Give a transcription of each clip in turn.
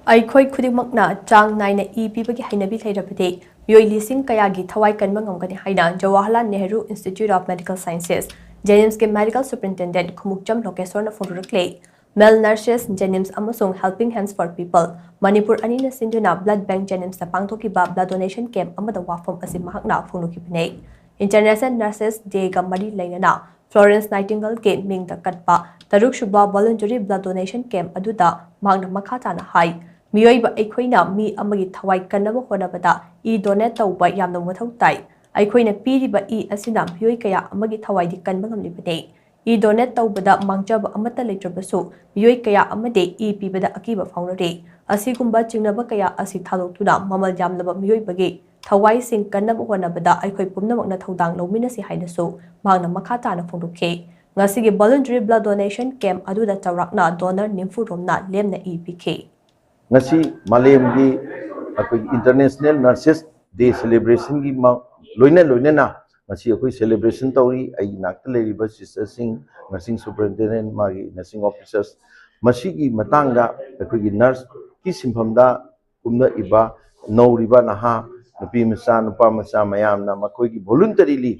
ꯑꯩꯈꯣꯏ ꯈꯨꯗꯤꯡꯃꯛꯅ ꯆꯥꯡ ꯅꯥꯏꯅ ꯄꯤꯕꯒꯤ ꯍꯩꯅꯕꯤ ꯂꯩꯔꯕꯗꯤ ꯃꯤꯑꯣꯏ ꯂꯤꯁꯤꯡ ꯀꯌꯥꯒꯤ ꯊꯋꯥꯏ ꯀꯟꯕ ꯉꯝꯒꯅꯤ ꯍꯥꯏꯅ Jawaharlal Nehru institute of medical sciences ꯖꯦꯅꯤꯝꯁꯀꯤ ꯃꯦꯗꯤꯀꯦꯜ ꯁꯨꯄꯔꯤꯟꯇꯦꯟꯗꯦꯟꯠ ꯈꯨꯃꯨꯛꯆꯝ ꯂꯣꯀꯦꯁꯣꯔꯅ ꯐꯣꯡꯗꯣꯔꯛꯂꯦ ꯃꯦꯜ ꯅꯔꯁꯦꯁ ꯖꯦꯅꯤꯝꯁ ꯑꯃꯁꯨꯡ ꯍꯦꯜꯄꯤꯡ ꯍꯦꯟds ꯐॉर ꯄꯤपल ꯃꯅꯤꯄꯨꯔ ꯑꯅꯤꯅ ꯁꯤꯟꯗꯨꯅ ꯕ꯭ꯂꯗ ꯕꯦꯡꯛ ꯖꯦꯅꯤꯝꯁꯇ ꯄꯥꯡꯊꯣꯛꯈꯤꯕ ꯕ꯭ꯂꯗ ꯗꯣꯅꯦꯁꯟ ꯀꯦꯝꯞ ꯑꯃꯗ ꯋꯥꯐꯝ ꯑꯁꯤ ꯃꯍꯥꯛꯅ ꯐꯣꯡꯗꯣꯛꯈꯤꯕꯅꯤ इंटरनेशनल नर्सेस डेगा मरी लेना फ्लोरेंस नाइटिंगल के मिंग कटपा तरुक सुबा वॉलंटरी ब्लड डोनेशन कैंप अदुदा मांगना मखा ताना हाई मियोइबा अखोइना मी अमगी थवाई कन्नबा होनबदा ई डोनेट तौबा यामना मथौ ताई अखोइना पीरिबा ई असिना मियोइ कया अमगी थवाईदि कन्बा ngamlibane ई डोनेट तौबदा मांगजबा अमता लेत्रबसु मियोइ कया अमदे ई पीबदा अकीबा फाउनरे असिगुंबा चिंगनबा कया असि थादोक्तुना ममल यामलबा मियोइबगे थवाई सिंग कन्नबा होनबदा अखोइ पुमनमकना थौदांग लौमिनसि हाइनसु मांगना मखा ताना फोंदोखे ngasiगी वॉलंटरी ब्लड डोनेशन कैंप अदुदा चौराकना डोनर निम्फु रोमना लेमना ई पिखे ngasi malem gi akoi international nurses day celebration gi loina na ngasi akoi celebration tauri ai nakta leriba sister sing nursing superintendent magi nursing officers masi gi matanga akoi gi nurse ki simfamda kumna iba nauriba naha nupi macha nupa macha mayam na makoi gi voluntarily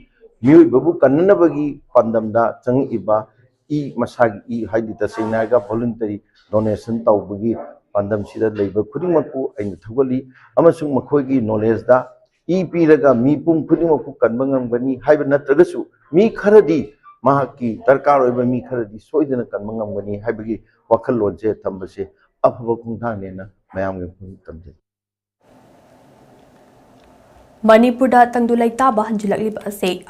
mioi babu kannabagi pandamda chang iba I masagi I haidi tasina ga voluntary donation tawbagi pandam sida leiba khudingmaku aina thugali amasung makhoigi knowledge da I piraga mi pum khudingmaku kanbangam gani haiba natragasu mi kharadi mahaki darkar oiba mi kharadi soidana kanbangam gani haibagi wakhal lonje thambase afaba khungthang ne na mayam ge tamje Manipur da tangdulai taba hanjilakliba ase